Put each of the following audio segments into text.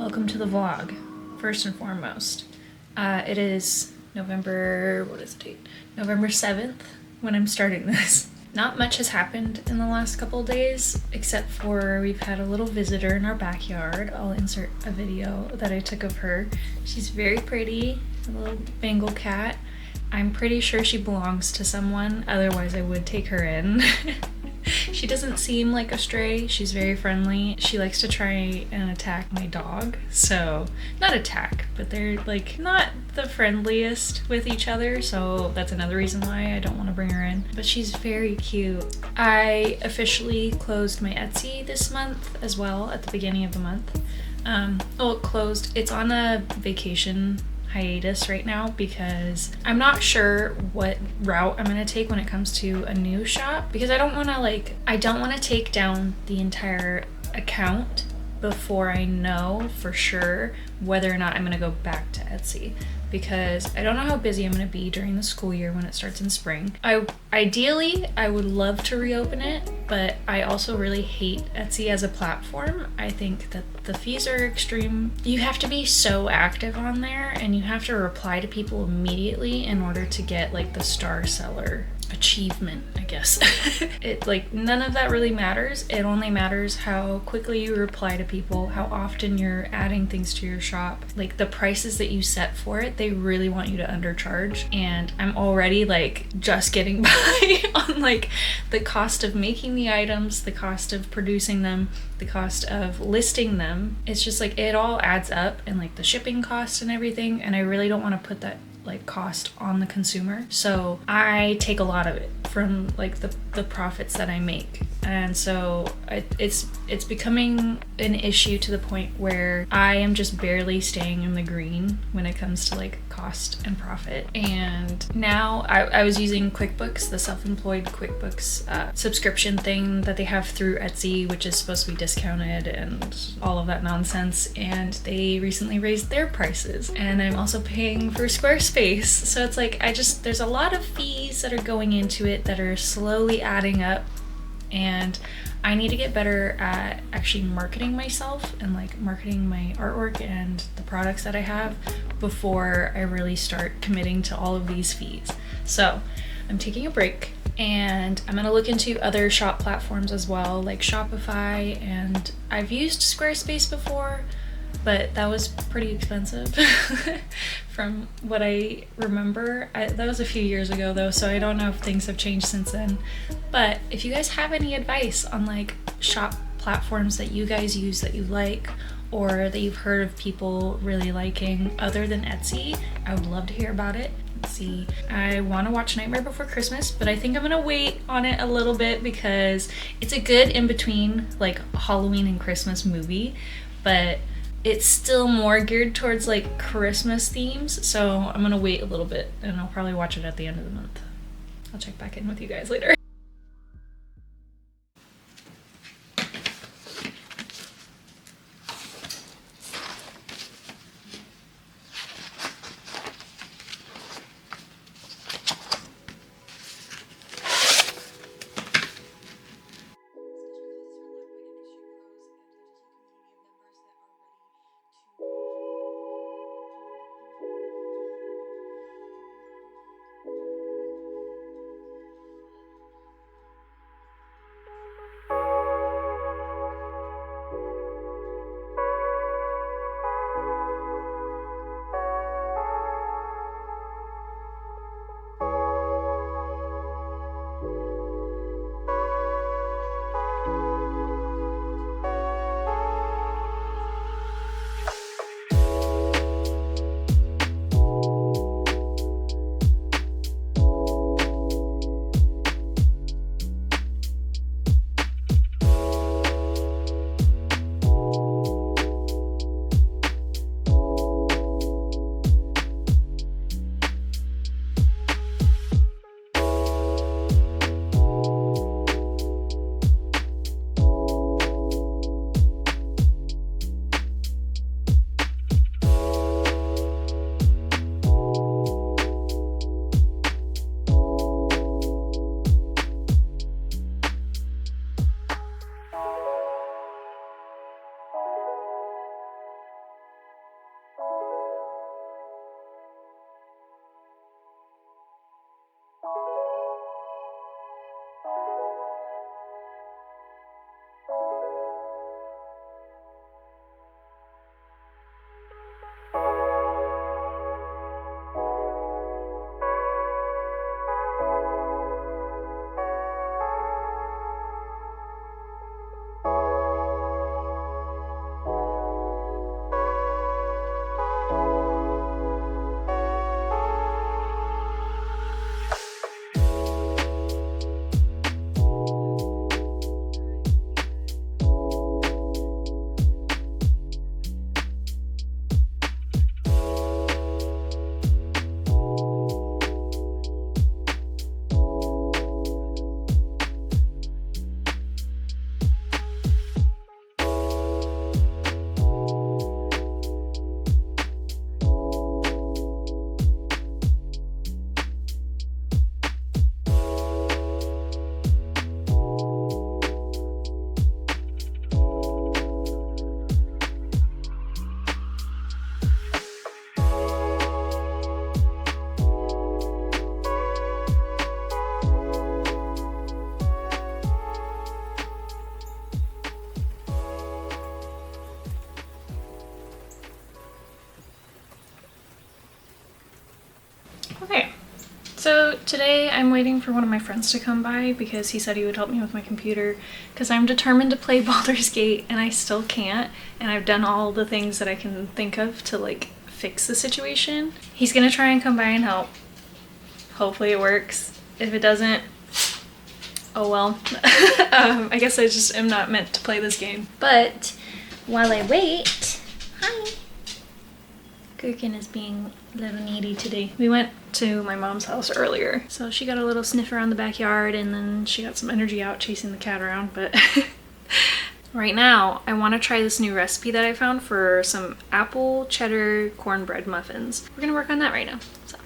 welcome to the vlog, first and foremost. It is November, what is the date? November 7th when I'm starting this. Not much has happened in the last couple of days, except for we've had a little visitor in our backyard. I'll insert a video that I took of her. She's very pretty, a little Bengal cat. I'm pretty sure she belongs to someone, otherwise I would take her in. She doesn't seem like a stray. She's very friendly. She likes to try and attack my dog. So, not attack, but they're like not the friendliest with each other. So that's another reason why I don't want to bring her in. But she's very cute. I officially closed my Etsy this month as well at the beginning of the month. Well, it closed. It's on a vacation hiatus right now because I'm not sure what route I'm gonna take when it comes to a new shop, because I don't want to take down the entire account before I know for sure whether or not I'm gonna go back to Etsy, because I don't know how busy I'm gonna be during the school year when it starts in spring. Ideally I would love to reopen it, but I also really hate Etsy as a platform. I think that the fees are extreme. You have to be so active on there and you have to reply to people immediately in order to get like the star seller achievement, I guess. None of that really matters. It only matters how quickly you reply to people, how often you're adding things to your shop. Like the prices that you set for it, they really want you to undercharge, and I'm already like just getting by on like the cost of making the items, the cost of producing them, the cost of listing them. It's just like it all adds up, and like the shipping costs and everything, and I really don't want to put that like cost on the consumer. So I take a lot of it from like the profits that I make. And so it's becoming an issue to the point where I am just barely staying in the green when it comes to like cost and profit. And now I was using QuickBooks, the self-employed QuickBooks subscription thing that they have through Etsy, which is supposed to be discounted and all of that nonsense. And they recently raised their prices, and I'm also paying for Squarespace. So it's like there's a lot of fees that are going into it that are slowly adding up, and I need to get better at actually marketing myself and like marketing my artwork and the products that I have before I really start committing to all of these fees. So I'm taking a break, and I'm gonna look into other shop platforms as well, like Shopify, and I've used Squarespace before, but that was pretty expensive from what I remember. That was a few years ago though, so I don't know if things have changed since then. But if you guys have any advice on like shop platforms that you guys use that you like, or that you've heard of people really liking other than Etsy, I would love to hear about it. Let's see, I want to watch Nightmare Before Christmas, but I think I'm gonna wait on it a little bit because it's a good in-between like Halloween and Christmas movie, but it's still more geared towards like Christmas themes, so I'm gonna wait a little bit and I'll probably watch it at the end of the month. I'll check back in with you guys later. So today I'm waiting for one of my friends to come by because he said he would help me with my computer because I'm determined to play Baldur's Gate and I still can't, and I've done all the things that I can think of to like fix the situation. He's gonna try and come by and help. Hopefully it works. If it doesn't, oh well. I guess I just am not meant to play this game. But while I wait, hi. Gherkin is being a little needy today. We went to my mom's house earlier, so she got a little sniff around the backyard and then she got some energy out chasing the cat around, but right now I want to try this new recipe that I found for some apple cheddar cornbread muffins. We're gonna work on that right now. So.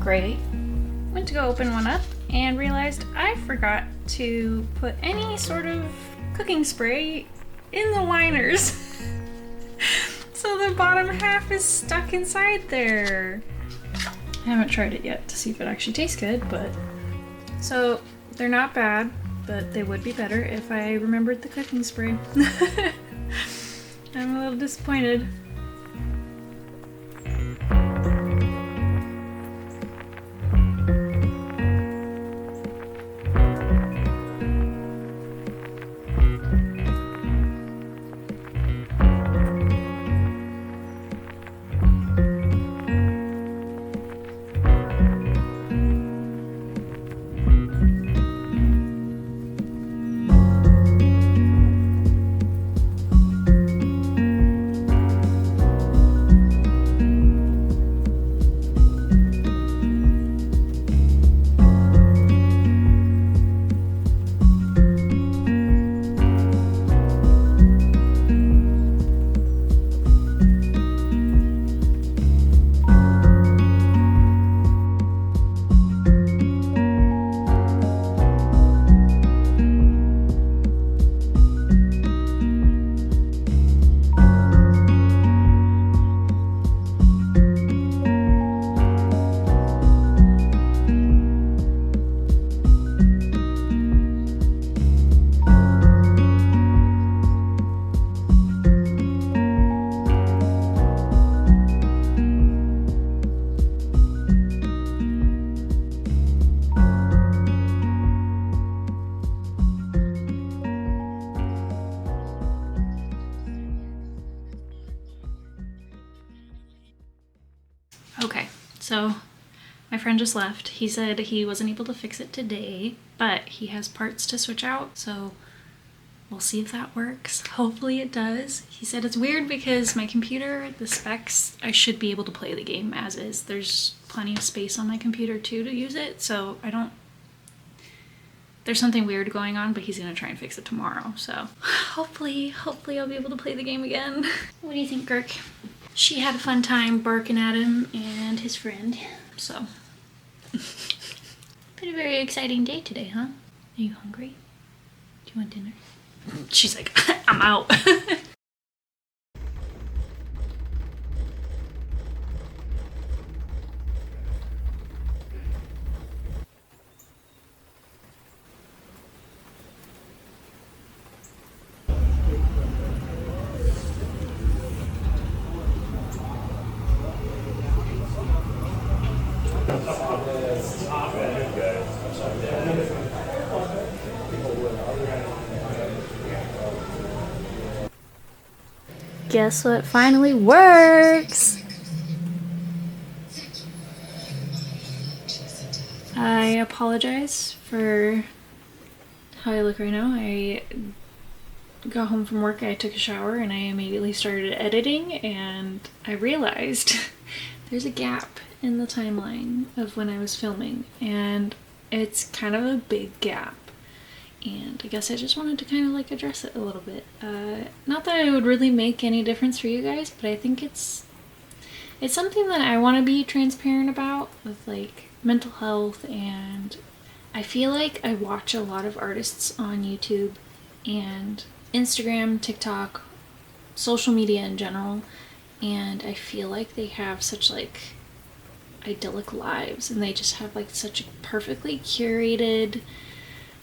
Great. Went to go open one up and realized I forgot to put any sort of cooking spray in the liners. So the bottom half is stuck inside there. I haven't tried it yet to see if it actually tastes good, but... So they're not bad, but they would be better if I remembered the cooking spray. I'm a little disappointed. Okay, so my friend just left. He said he wasn't able to fix it today, but he has parts to switch out, so we'll see if that works. Hopefully it does. He said it's weird because my computer, the specs, I should be able to play the game as is. There's plenty of space on my computer too to use it, so I don't... There's something weird going on, but he's gonna try and fix it tomorrow, so hopefully I'll be able to play the game again. What do you think, Girk? She had a fun time barking at him and his friend, so. Been a very exciting day today, huh? Are you hungry? Do you want dinner? She's like, I'm out. Guess what finally works? I apologize for how I look right now. I got home from work, I took a shower, and I immediately started editing, and I realized there's a gap in the timeline of when I was filming, and it's kind of a big gap. And I guess I just wanted to kind of like address it a little bit. Not that it would really make any difference for you guys, but I think it's something that I want to be transparent about with like mental health. And I feel like I watch a lot of artists on YouTube and Instagram, TikTok, social media in general, and I feel like they have such like idyllic lives, and they just have like such a perfectly curated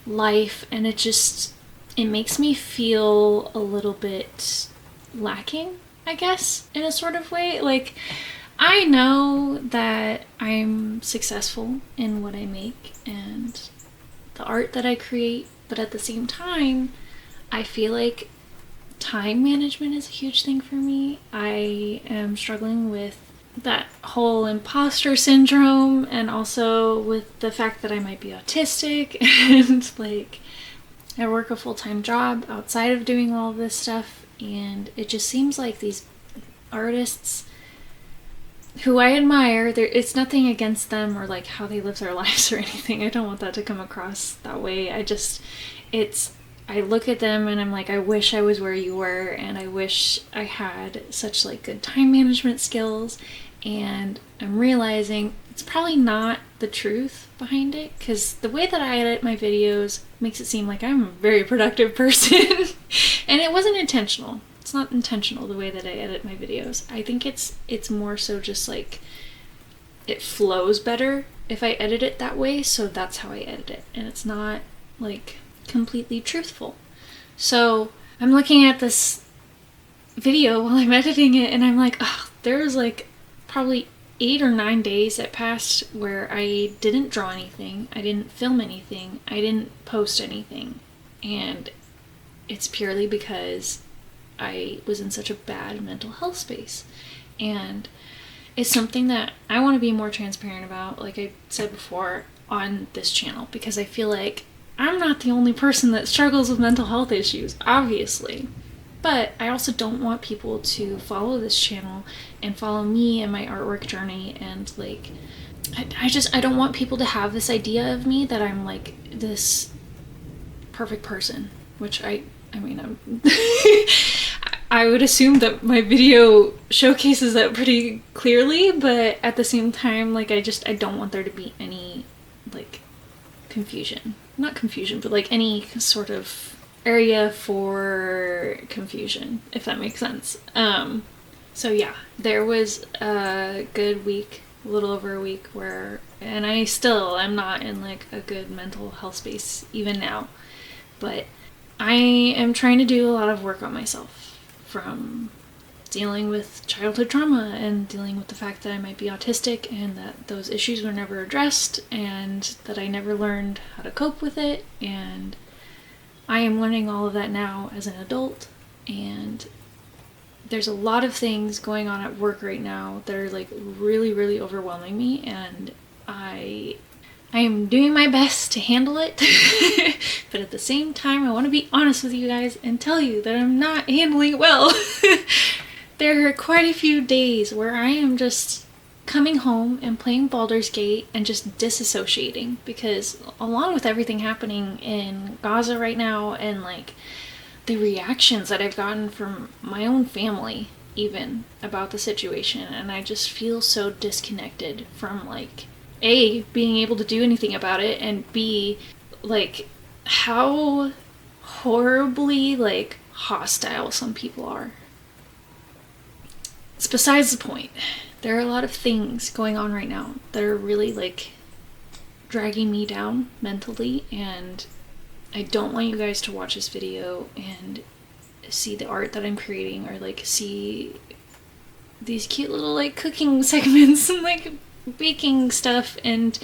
life, and it makes me feel a little bit lacking, I guess, in a sort of way. Like, I know that I'm successful in what I make and the art that I create, but at the same time, I feel like time management is a huge thing for me. I am struggling with that whole imposter syndrome, and also with the fact that I might be autistic, and like I work a full-time job outside of doing all of this stuff, and it just seems like these artists who I admire, it's nothing against them or like how they live their lives or anything. I don't want that to come across that way. I look at them and I'm like, I wish I was where you were, and I wish I had such like good time management skills. And I'm realizing it's probably not the truth behind it, because the way that I edit my videos makes it seem like I'm a very productive person. And it wasn't intentional. It's not intentional the way that I edit my videos. I think it's more so just like it flows better if I edit it that way, so that's how I edit it. And it's not like completely truthful. So I'm looking at this video while I'm editing it, and I'm like, oh, there's like probably 8 or 9 days that passed where I didn't draw anything, I didn't film anything, I didn't post anything, and it's purely because I was in such a bad mental health space. And it's something that I want to be more transparent about, like I said before, on this channel, because I feel like I'm not the only person that struggles with mental health issues, obviously. But I also don't want people to follow this channel and follow me and my artwork journey, and like I don't want people to have this idea of me that I'm like this perfect person, which I mean I'm I would assume that my video showcases that pretty clearly, but at the same time, like I don't want there to be any like confusion. Not confusion, but like any sort of area for confusion, if that makes sense. So yeah, there was a good week, a little over a week, where, and I'm not in like a good mental health space even now, but I am trying to do a lot of work on myself, from dealing with childhood trauma and dealing with the fact that I might be autistic and that those issues were never addressed and that I never learned how to cope with it. And I am learning all of that now as an adult, and there's a lot of things going on at work right now that are like really, really overwhelming me, and I am doing my best to handle it. But at the same time, I want to be honest with you guys and tell you that I'm not handling it well. There are quite a few days where I am just coming home and playing Baldur's Gate and just disassociating, because along with everything happening in Gaza right now and like the reactions that I've gotten from my own family even about the situation, and I just feel so disconnected from like A, being able to do anything about it, and B, like how horribly like hostile some people are. It's besides the point. There are a lot of things going on right now that are really like dragging me down mentally, and I don't want you guys to watch this video and see the art that I'm creating, or like see these cute little like cooking segments and like baking stuff and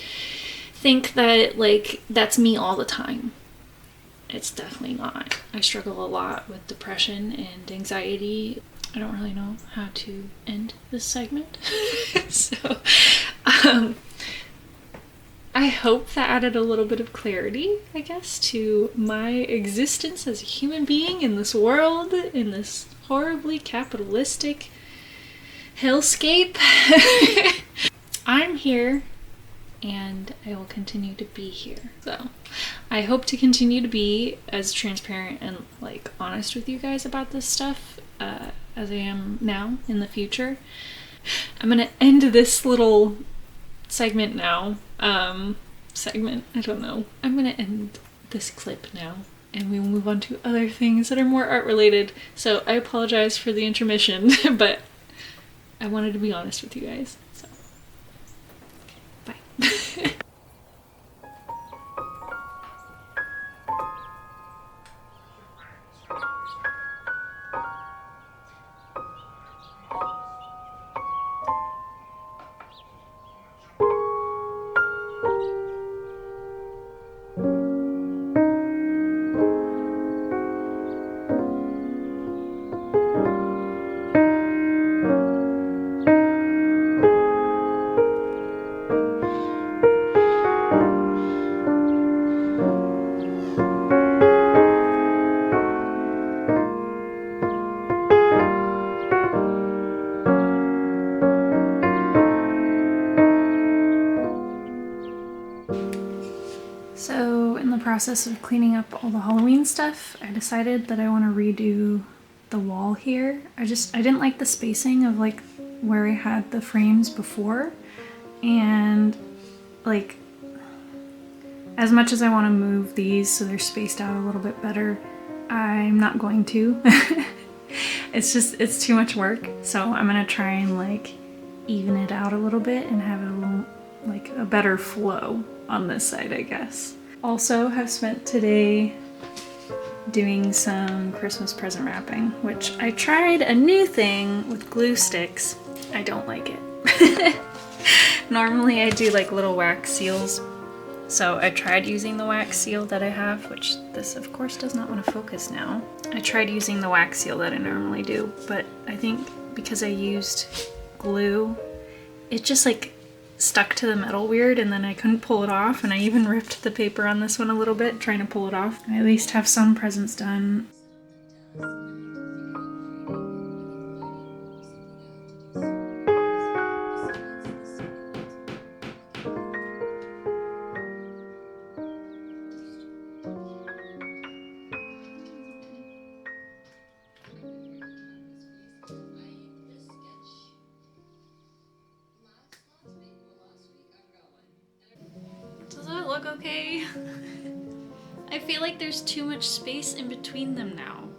think that like that's me all the time. It's definitely not. I struggle a lot with depression and anxiety. I don't really know how to end this segment. So I hope that added a little bit of clarity, I guess, to my existence as a human being in this world, in this horribly capitalistic hellscape. I'm here and I will continue to be here. So I hope to continue to be as transparent and like honest with you guys about this stuff as I am now in the future. I'm gonna end this little segment now. I don't know. I'm gonna end this clip now and we will move on to other things that are more art related. So I apologize for the intermission, but I wanted to be honest with you guys. So, bye. So in the process of cleaning up all the Halloween stuff, I decided that I want to redo the wall here. I didn't like the spacing of like where I had the frames before, and like as much as I want to move these so they're spaced out a little bit better, I'm not going to. It's too much work. So I'm gonna try and like even it out a little bit and have it a little like a better flow on this side, I guess. Also have spent today doing some Christmas present wrapping, which I tried a new thing with glue sticks. I don't like it. Normally I do like little wax seals. So I tried using the wax seal that I have, which this of course does not want to focus now. I tried using the wax seal that I normally do, but I think because I used glue, it just like stuck to the metal weird and then I couldn't pull it off, and I even ripped the paper on this one a little bit trying to pull it off. I at least have some presents done. Does it look okay? I feel like there's too much space in between them now.